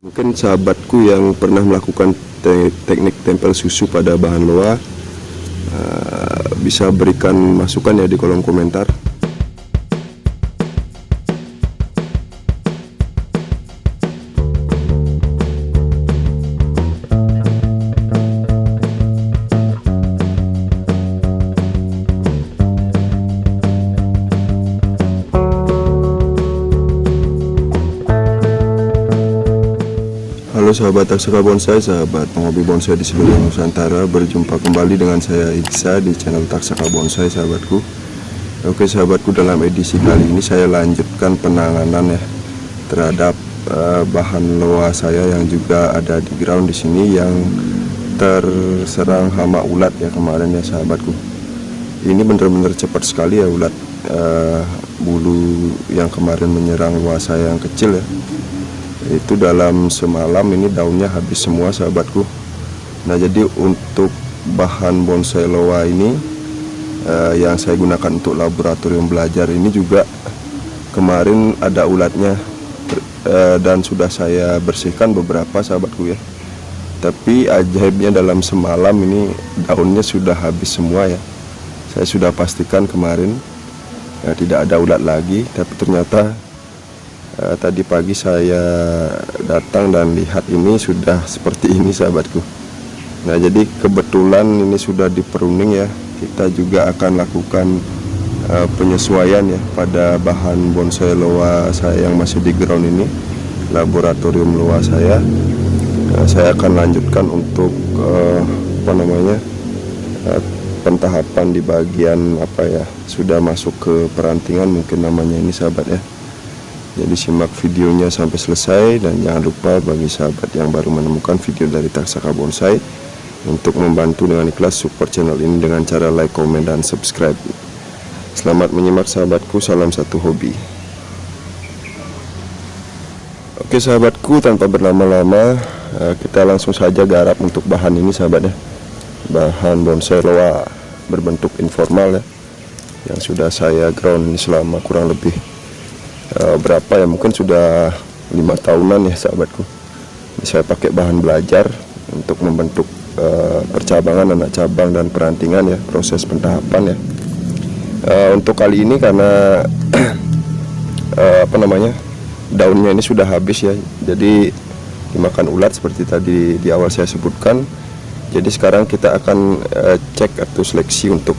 Mungkin sahabatku yang pernah melakukan teknik tempel susu pada bahan loa bisa berikan masukan ya di kolom komentar. Halo sahabat Taksaka Bonsai, sahabat penghobi bonsai di seluruh Nusantara. Berjumpa kembali dengan saya Iksa di channel Taksaka Bonsai, sahabatku. Oke sahabatku, dalam edisi kali ini saya lanjutkan penanganan ya terhadap bahan loa saya yang juga ada di ground di sini yang terserang hama ulat ya kemarin ya sahabatku. Ini benar-benar cepat sekali ya ulat bulu yang kemarin menyerang loa saya yang kecil ya. Itu dalam semalam ini daunnya habis semua sahabatku. Nah jadi untuk bahan bonsai loa ini yang saya gunakan untuk laboratorium belajar ini juga kemarin ada ulatnya dan sudah saya bersihkan beberapa sahabatku ya. Tapi ajaibnya dalam semalam ini daunnya sudah habis semua ya. Saya sudah pastikan kemarin tidak ada ulat lagi, tapi ternyata tadi pagi saya datang dan lihat ini sudah seperti ini sahabatku. Nah jadi kebetulan ini sudah di pruning ya. Kita juga akan lakukan penyesuaian ya pada bahan bonsai loa saya yang masih di ground ini, laboratorium loa saya. Saya akan lanjutkan untuk pentahapan di bagian sudah masuk ke perantingan mungkin namanya ini sahabat ya. Jadi simak videonya sampai selesai, dan jangan lupa bagi sahabat yang baru menemukan video dari Taksaka Bonsai untuk membantu dengan ikhlas support channel ini dengan cara like, komen, dan subscribe. Selamat menyimak sahabatku, salam satu hobi. Oke sahabatku, tanpa berlama-lama kita langsung saja garap untuk bahan ini sahabat ya. Bahan bonsai loa berbentuk informal ya, yang sudah saya ground ini selama kurang lebih berapa ya, mungkin sudah 5 tahunan ya sahabatku. Ini saya pakai bahan belajar untuk membentuk percabangan, anak cabang, dan perantingan ya, proses pentahapan ya. Untuk kali ini karena daunnya ini sudah habis ya, jadi dimakan ulat seperti tadi di awal saya sebutkan. Jadi sekarang kita akan cek atau seleksi untuk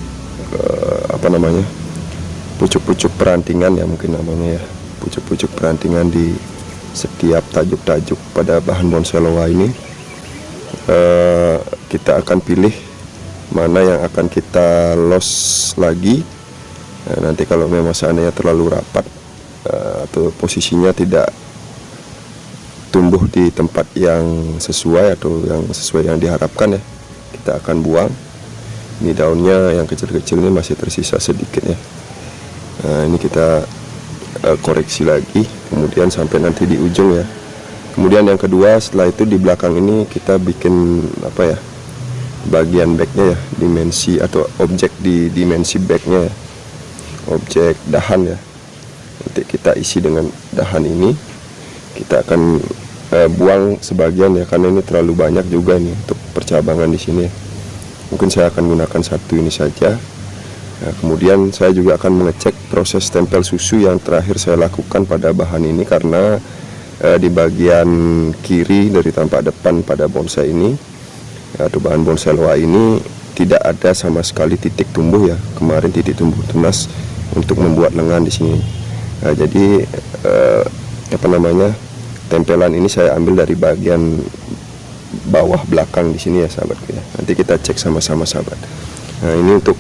pucuk-pucuk perantingan ya, mungkin namanya ya, pucuk-pucuk perantingan di setiap tajuk-tajuk pada bahan bonsai loa ini. Kita akan pilih mana yang akan kita los lagi. Nanti kalau memang seandainya terlalu rapat atau posisinya tidak tumbuh di tempat yang sesuai atau yang sesuai yang diharapkan ya, kita akan buang. Ini daunnya yang kecil-kecil ini masih tersisa sedikit ya. Nah ini kita koreksi lagi, kemudian sampai nanti di ujung ya. Kemudian yang kedua, setelah itu di belakang ini kita bikin bagian backnya ya, dimensi atau objek di dimensi backnya ya, objek dahan ya. Nanti kita isi dengan dahan ini. Kita akan buang sebagian ya, karena ini terlalu banyak juga ini untuk percabangan di sini ya. Mungkin saya akan gunakan satu ini saja. Nah, kemudian saya juga akan mengecek proses tempel susu yang terakhir saya lakukan pada bahan ini, karena di bagian kiri dari tampak depan pada bonsai ini atau bahan bonsai loa ini tidak ada sama sekali titik tumbuh ya. Kemarin titik tumbuh tunas untuk membuat lengan di sini. Nah, jadi tempelan ini saya ambil dari bagian bawah belakang di sini ya sahabatku ya. Nanti kita cek sama-sama sahabat. Nah ini untuk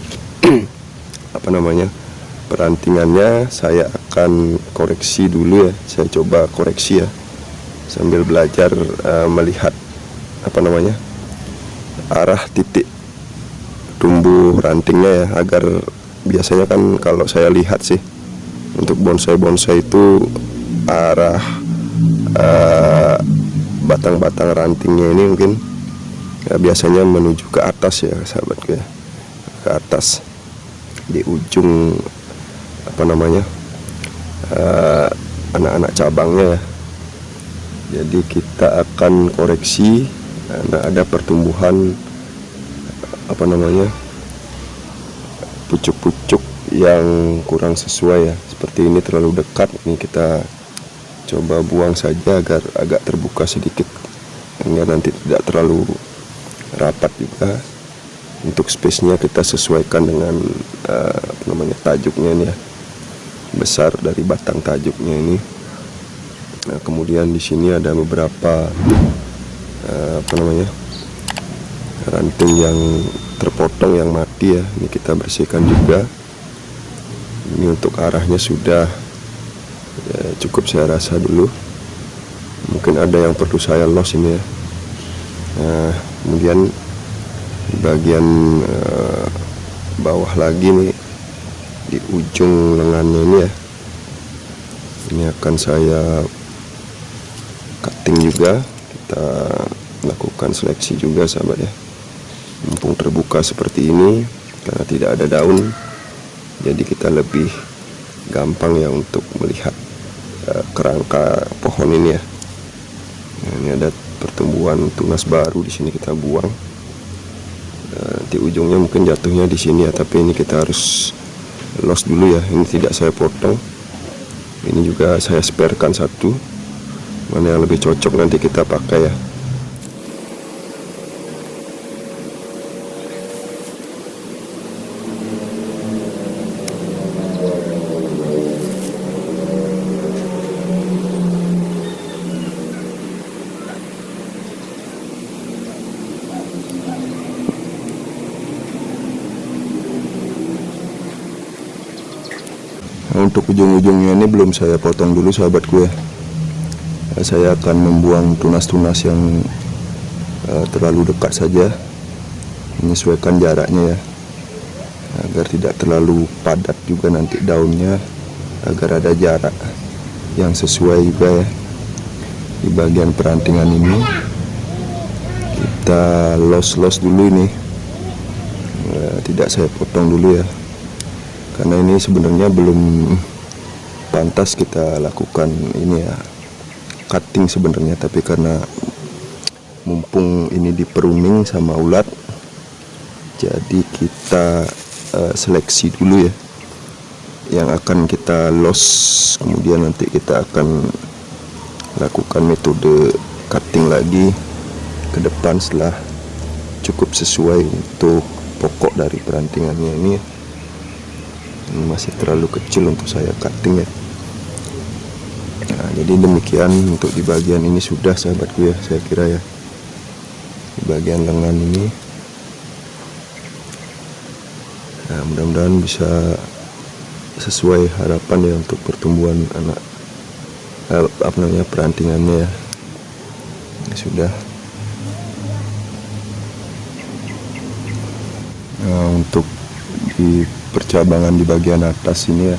perantingannya saya akan koreksi dulu ya. Saya coba koreksi ya, sambil belajar melihat arah titik tumbuh rantingnya ya, agar biasanya kan kalau saya lihat sih untuk bonsai-bonsai itu arah batang-batang rantingnya ini mungkin ya, biasanya menuju ke atas ya sahabatku ya, ke atas di ujung anak-anak cabangnya ya. Jadi kita akan koreksi karena ada pertumbuhan pucuk-pucuk yang kurang sesuai ya. Seperti ini terlalu dekat, ini kita coba buang saja agar agak terbuka sedikit, sehingga nanti tidak terlalu rapat juga. Untuk space-nya kita sesuaikan dengan tajuknya ini ya, besar dari batang tajuknya ini. Nah, kemudian di sini ada beberapa ranting yang terpotong yang mati ya, ini kita bersihkan juga. Ini untuk arahnya sudah cukup saya rasa dulu. Mungkin ada yang perlu saya los ini ya. Nah, kemudian di bagian bawah lagi nih, di ujung lengannya ini ya, ini akan saya cutting juga. Kita lakukan seleksi juga sahabat ya, mumpung terbuka seperti ini karena tidak ada daun, jadi kita lebih gampang ya untuk melihat kerangka pohon ini ya. Nah, ini ada pertumbuhan tunas baru di sini, kita buang. Nanti ujungnya mungkin jatuhnya di sini ya, tapi ini kita harus los dulu ya. Ini tidak saya potong, ini juga saya sparekan satu, mana yang lebih cocok nanti kita pakai ya. Nah, untuk ujung-ujungnya ini belum saya potong dulu sahabatku ya. Saya akan membuang tunas-tunas yang terlalu dekat saja, menyesuaikan jaraknya ya, agar tidak terlalu padat juga nanti daunnya, agar ada jarak yang sesuai juga ya. Di bagian perantingan ini kita los dulu ini, tidak saya potong dulu ya, karena ini sebenarnya belum pantas kita lakukan ini ya, cutting sebenarnya, tapi karena mumpung ini di pruning sama ulat, jadi kita seleksi dulu ya yang akan kita los. Kemudian nanti kita akan lakukan metode cutting lagi ke depan setelah cukup sesuai untuk pokok dari perantingannya. Ini masih terlalu kecil untuk saya cutting ya. Nah, jadi demikian untuk di bagian ini sudah sahabatku ya, saya kira ya, di bagian lengan ini. Nah, mudah-mudahan bisa sesuai harapan ya untuk pertumbuhan anak perantingannya ya. Ini sudah. Nah, untuk di percabangan di bagian atas ini ya,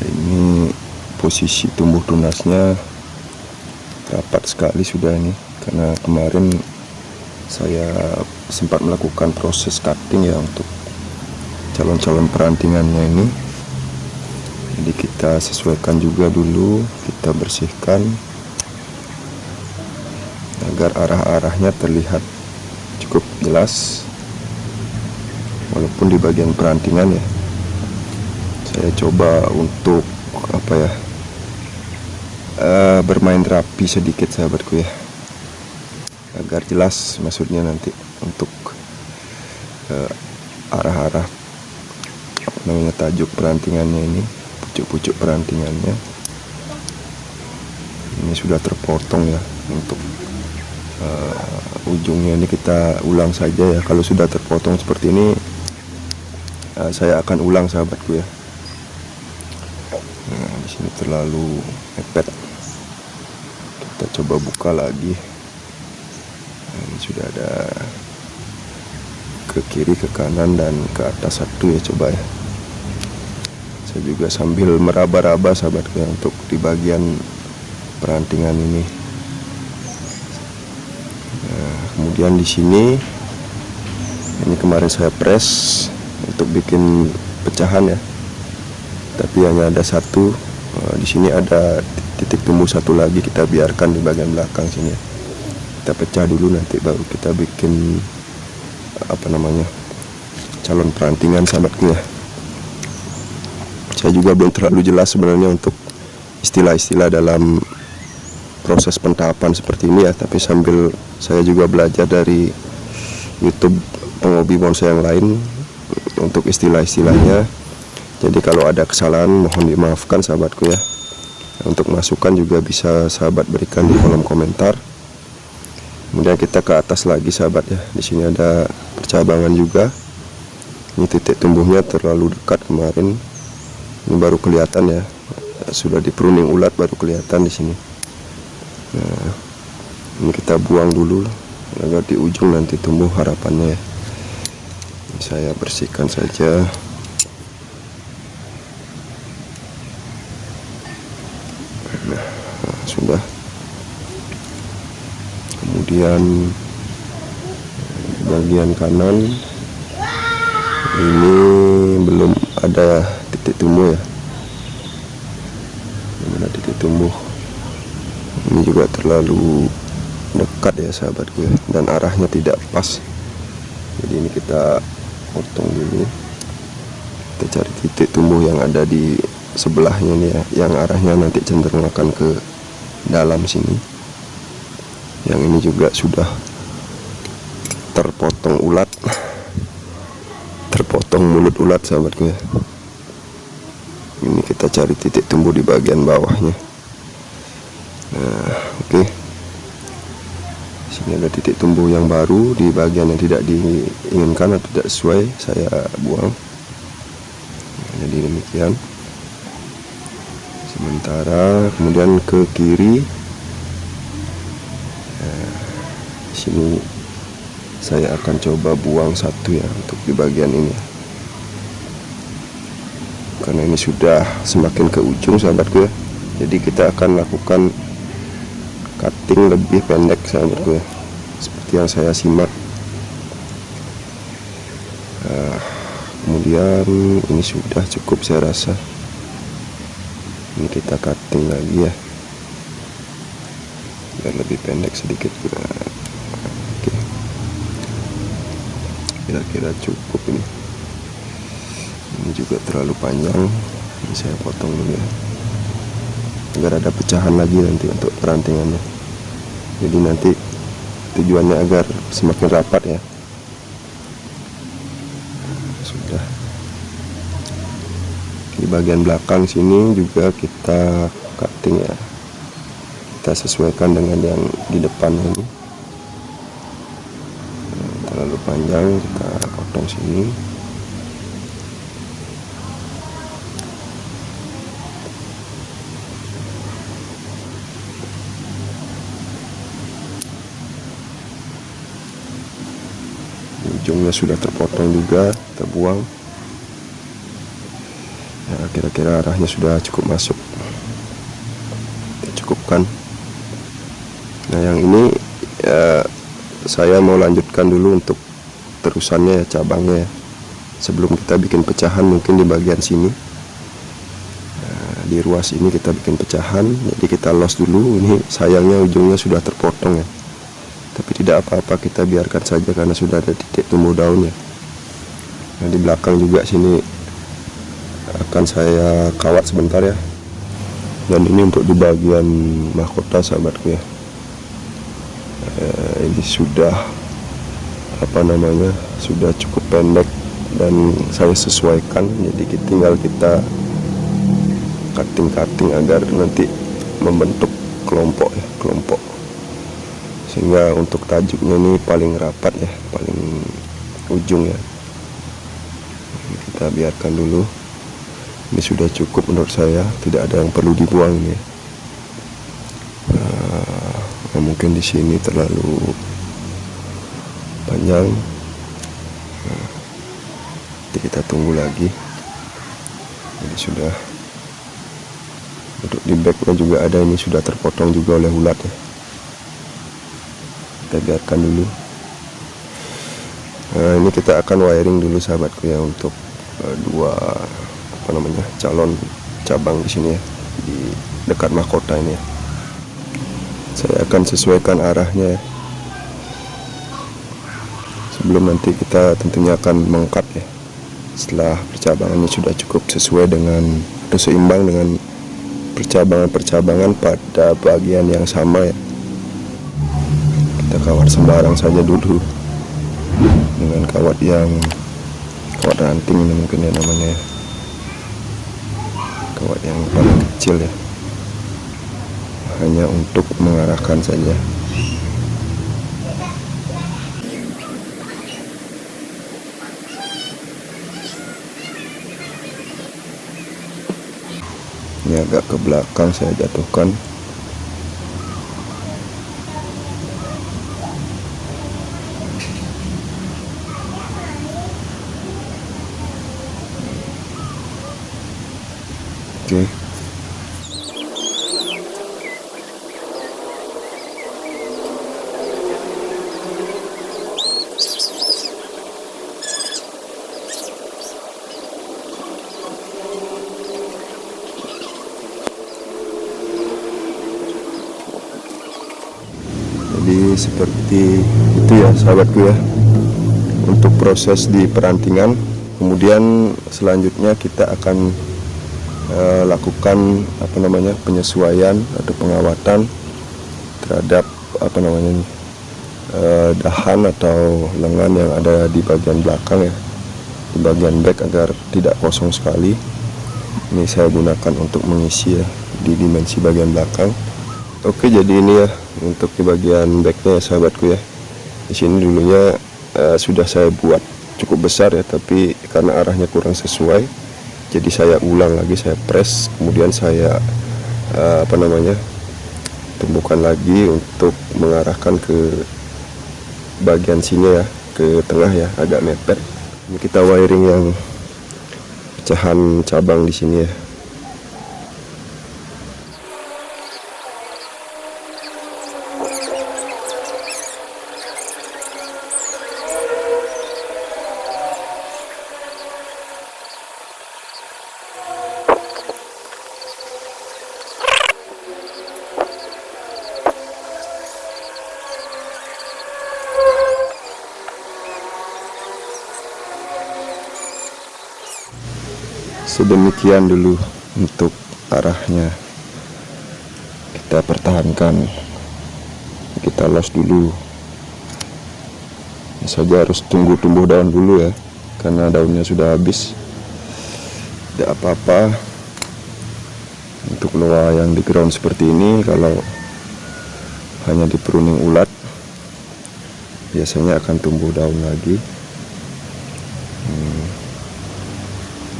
ini posisi tumbuh tunasnya rapat sekali sudah ini, karena kemarin saya sempat melakukan proses cutting ya untuk calon-calon perantingannya ini. Jadi kita sesuaikan juga dulu, kita bersihkan agar arah-arahnya terlihat cukup jelas. Walaupun di bagian perantingan ya, saya coba untuk bermain rapi sedikit sahabatku ya, agar jelas maksudnya nanti untuk arah-arah tajuk perantingannya ini, pucuk-pucuk perantingannya. Ini sudah terpotong ya. Untuk ujungnya ini kita ulang saja ya. Kalau sudah terpotong seperti ini, saya akan ulang sahabatku ya. Nah, di sini terlalu mepet. Kita coba buka lagi. Nah, ini sudah ada ke kiri, ke kanan, dan ke atas satu ya, coba ya. Saya juga sambil meraba-raba sahabatku ya, untuk di bagian perantingan ini. Nah, kemudian di sini ini kemarin saya press untuk bikin pecahan ya, tapi hanya ada satu. Di sini ada titik tumbuh satu lagi kita biarkan di bagian belakang sini. Kita pecah dulu, nanti baru kita bikin calon perantingan sahabatku ya. Saya juga belum terlalu jelas sebenarnya untuk istilah-istilah dalam proses pentahapan seperti ini ya, tapi sambil saya juga belajar dari YouTube penghobi bonsai yang lain untuk istilah-istilahnya. Jadi kalau ada kesalahan mohon dimaafkan sahabatku ya. Untuk masukan juga bisa sahabat berikan di kolom komentar. Kemudian kita ke atas lagi sahabat ya. Di sini ada percabangan juga. Ini titik tumbuhnya terlalu dekat kemarin. Ini baru kelihatan ya. Sudah di pruning ulat baru kelihatan di sini. Nah, ini kita buang dulu agar di ujung nanti tumbuh harapannya ya. Ini saya bersihkan saja. Nah, sudah. Kemudian bagian kanan ini belum ada titik tumbuh ya, belum ada titik tumbuh. Ini juga terlalu dekat ya sahabatku ya, dan arahnya tidak pas. Jadi ini kita potong dulu. Kita cari titik tumbuh yang ada di sebelahnya nih ya, yang arahnya nanti cenderung akan ke dalam sini. Yang ini juga sudah terpotong ulat, terpotong mulut ulat sahabatku ya. Ini kita cari titik tumbuh di bagian bawahnya. Nah, oke. Sini ada titik tumbuh yang baru di bagian yang tidak diinginkan atau tidak sesuai, saya buang. Jadi demikian. Sementara kemudian ke kiri. Nah, sini saya akan coba buang satu ya untuk di bagian ini. Karena ini sudah semakin ke ujung sahabatku ya. Jadi kita akan lakukan cutting lebih pendek sahabatku ya, seperti yang saya simak. Kemudian ini sudah cukup saya rasa. Ini kita cutting lagi ya, biar lebih pendek sedikit. Oke, kira-kira cukup ini. Ini juga terlalu panjang, ini saya potong dulu ya, agar ada pecahan lagi nanti untuk perantingannya. Jadi nanti tujuannya agar semakin rapat ya. Sudah. Di bagian belakang sini juga kita cutting ya. Kita sesuaikan dengan yang di depan ini. Terlalu panjang, kita potong sini. Ujungnya sudah terpotong juga, kita buang. Ya, kira-kira arahnya sudah cukup masuk, kita cukupkan. Nah yang ini ya, saya mau lanjutkan dulu untuk terusannya ya, cabangnya ya. Sebelum kita bikin pecahan mungkin di bagian sini. Nah, di ruas ini kita bikin pecahan, jadi kita los dulu. Ini sayangnya ujungnya sudah terpotong ya, tapi tidak apa-apa, kita biarkan saja karena sudah ada titik tumbuh daun ya. Nah di belakang juga sini akan saya kawat sebentar ya. Dan ini untuk di bagian mahkota sahabatku ya. Ini sudah sudah cukup pendek dan saya sesuaikan. Jadi tinggal kita cutting agar nanti membentuk kelompok ya, kelompok. Sehingga untuk tajuknya ini paling rapat ya, paling ujung ya. Kita biarkan dulu. Ini sudah cukup menurut saya, tidak ada yang perlu dibuang ya. Mungkin di sini terlalu panjang. Nanti kita tunggu lagi. Jadi sudah. Untuk di backnya juga ada, ini sudah terpotong juga oleh ulat ya. Kita biarkan dulu. Nah, ini kita akan wiring dulu sahabatku ya, untuk dua calon cabang di sini ya, di dekat mahkota ini ya. Saya akan sesuaikan arahnya ya. Sebelum nanti kita tentunya akan mengkat ya. Setelah percabangannya sudah cukup sesuai dengan atau seimbang dengan percabangan-percabangan pada bagian yang sama ya, kita kawat sembarang saja dulu dengan kawat ranting ini mungkin ya namanya ya, kawat yang paling kecil ya, hanya untuk mengarahkan saja. Ini agak ke belakang saya jatuhkan. Oke. Jadi seperti itu ya sahabatku ya, untuk proses di perantingan. Kemudian selanjutnya kita akan lakukan penyesuaian atau pengawatan terhadap dahan atau lengan yang ada di bagian belakang ya, di bagian back, agar tidak kosong sekali. Ini saya gunakan untuk mengisi ya di dimensi bagian belakang. Oke, jadi ini ya untuk di bagian backnya ya sahabatku ya. Di sini dulunya sudah saya buat cukup besar ya, tapi karena arahnya kurang sesuai, jadi saya ulang lagi, saya press, kemudian saya tumbuhkan lagi untuk mengarahkan ke bagian sini ya, ke tengah ya, agak mepet. Ini kita wiring yang pecahan cabang di sini ya. Sedemikian dulu untuk arahnya, kita pertahankan, kita los dulu. Ini saja harus tunggu tumbuh daun dulu ya, karena daunnya sudah habis. Tidak apa-apa untuk loa yang di ground seperti ini, kalau hanya di pruning ulat biasanya akan tumbuh daun lagi.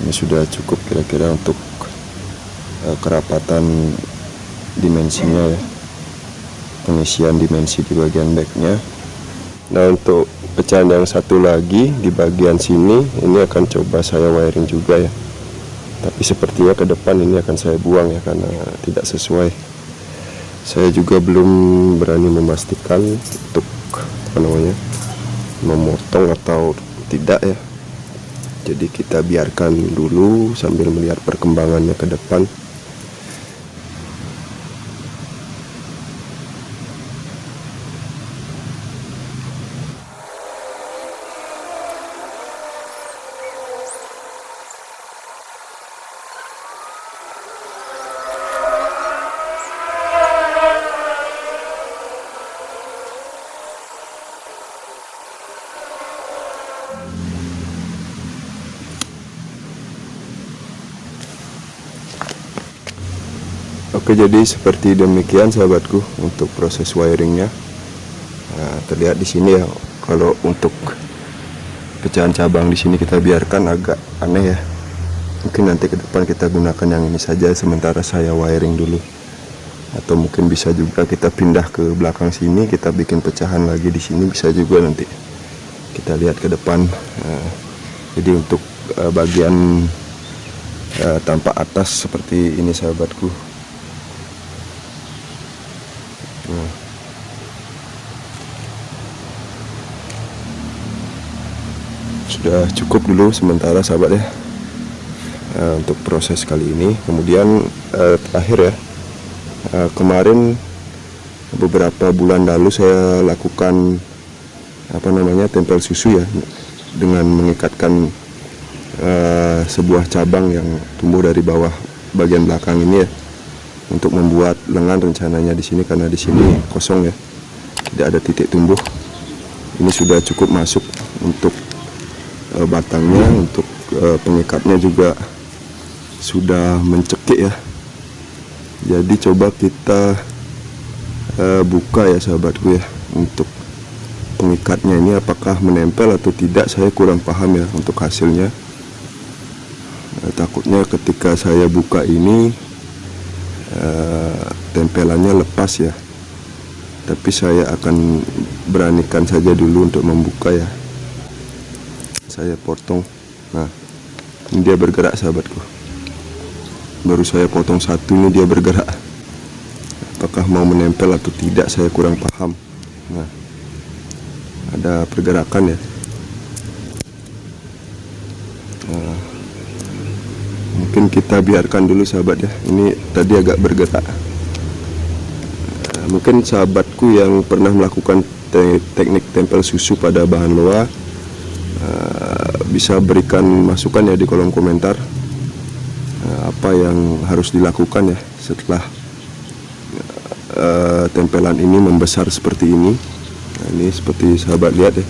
Ini sudah cukup kira-kira untuk kerapatan dimensinya ya, pengisian dimensi di bagian backnya. Nah, untuk pecahan yang satu lagi di bagian sini, ini akan coba saya wiring juga ya, tapi sepertinya ke depan ini akan saya buang ya, karena tidak sesuai. Saya juga belum berani memastikan untuk memotong atau tidak ya. Jadi kita biarkan dulu sambil melihat perkembangannya ke depan. Oke, jadi seperti demikian sahabatku untuk proses wiringnya. Nah, terlihat di sini ya, kalau untuk pecahan cabang di sini kita biarkan agak aneh ya. Mungkin nanti ke depan kita gunakan yang ini saja, sementara saya wiring dulu. Atau mungkin bisa juga kita pindah ke belakang sini, kita bikin pecahan lagi di sini, bisa juga nanti. Kita lihat ke depan. Nah, jadi untuk bagian tampak atas seperti ini sahabatku. Sudah cukup dulu sementara sahabat ya, untuk proses kali ini. Kemudian terakhir ya, Kemarin beberapa bulan lalu saya lakukan tempel susu ya, dengan mengikatkan sebuah cabang yang tumbuh dari bawah bagian belakang ini ya, untuk membuat lengan rencananya di sini, karena di sini kosong ya, tidak ada titik tumbuh. Ini sudah cukup masuk untuk batangnya, untuk pengikatnya juga sudah mencekik ya. Jadi coba kita buka ya sahabatku ya, untuk pengikatnya ini apakah menempel atau tidak. Saya kurang paham ya untuk hasilnya. Takutnya ketika saya buka ini tempelannya lepas ya, tapi saya akan beranikan saja dulu untuk membuka ya. Saya potong. Nah, ini dia bergerak sahabatku. Baru saya potong satu, ini dia bergerak. Apakah mau menempel atau tidak, saya kurang paham. Nah, ada pergerakan ya. Nah, mungkin kita biarkan dulu sahabat ya. Ini tadi agak bergerak. Mungkin sahabatku yang pernah melakukan teknik tempel susu pada bahan loa bisa berikan masukan ya di kolom komentar, apa yang harus dilakukan ya setelah tempelan ini membesar seperti ini. Nah, ini seperti sahabat lihat ya,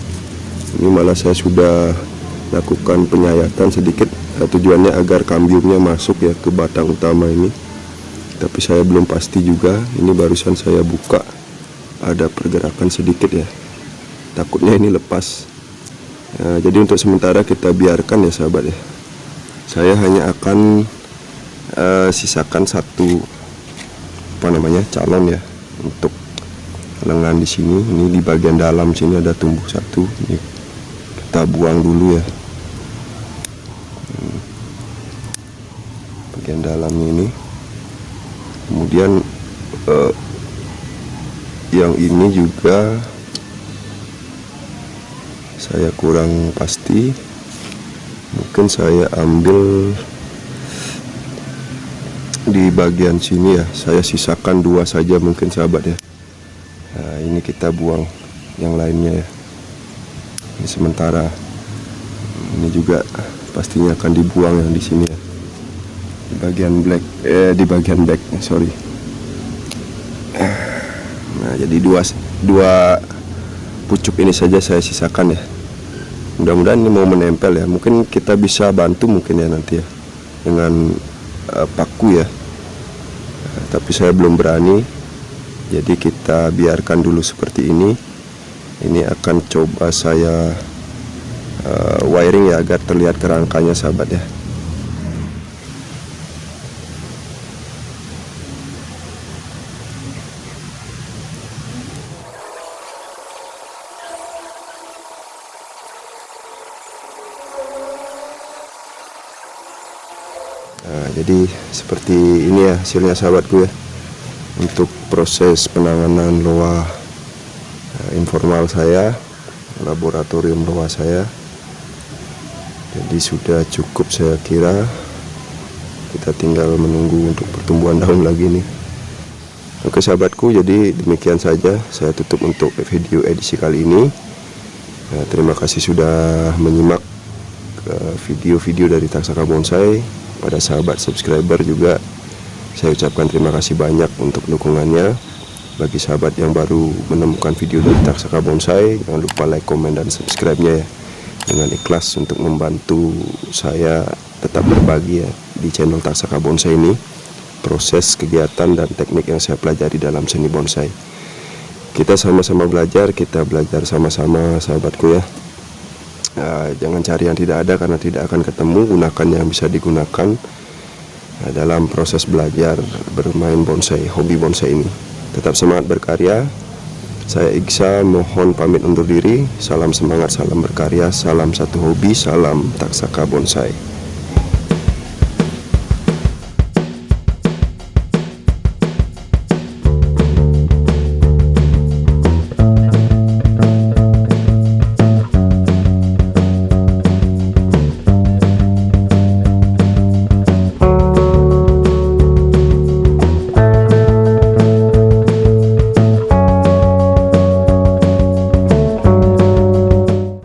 ini malah saya sudah lakukan penyayatan sedikit, tujuannya agar kambiumnya masuk ya ke batang utama ini, tapi saya belum pasti juga. Ini barusan saya buka, ada pergerakan sedikit ya, takutnya ini lepas. Jadi untuk sementara kita biarkan ya sahabat ya. Saya hanya akan sisakan satu calon ya untuk lengan di sini. Ini di bagian dalam sini ada tumbuh satu, ini kita buang dulu ya. Bagian dalam ini. Kemudian yang ini juga saya kurang pasti, mungkin saya ambil di bagian sini ya, saya sisakan dua saja mungkin sahabat ya. Nah, ini kita buang yang lainnya ya. Ini sementara, ini juga pastinya akan dibuang yang di sini ya, di bagian di bagian back, sorry. Nah, jadi dua pucuk ini saja saya sisakan ya. Mudah-mudahan ini mau menempel ya. Mungkin kita bisa bantu mungkin ya nanti ya dengan paku ya. Tapi saya belum berani. Jadi kita biarkan dulu seperti ini. Ini akan coba saya wiring ya agar terlihat kerangkanya sahabat ya. Nah, jadi seperti ini ya hasilnya sahabatku ya, untuk proses penanganan loa informal saya, laboratorium loa saya. Jadi sudah cukup saya kira, kita tinggal menunggu untuk pertumbuhan daun lagi nih. Oke sahabatku, jadi demikian saja saya tutup untuk video edisi kali ini. Nah, terima kasih sudah menyimak video-video dari Taksaka Bonsai. Pada sahabat subscriber juga saya ucapkan terima kasih banyak untuk dukungannya. Bagi sahabat yang baru menemukan video dari Taksaka Bonsai, jangan lupa like, komen, dan subscribe-nya ya, dengan ikhlas untuk membantu saya tetap berbagi ya di channel Taksaka Bonsai ini, proses, kegiatan, dan teknik yang saya pelajari dalam seni bonsai. Kita sama-sama belajar, kita belajar sama-sama sahabatku ya. Jangan cari yang tidak ada, karena tidak akan ketemu. Gunakan yang bisa digunakan dalam proses belajar bermain bonsai, hobi bonsai ini. Tetap semangat berkarya. Saya Iksa mohon pamit undur diri. Salam semangat, salam berkarya, salam satu hobi, salam Taksaka Bonsai.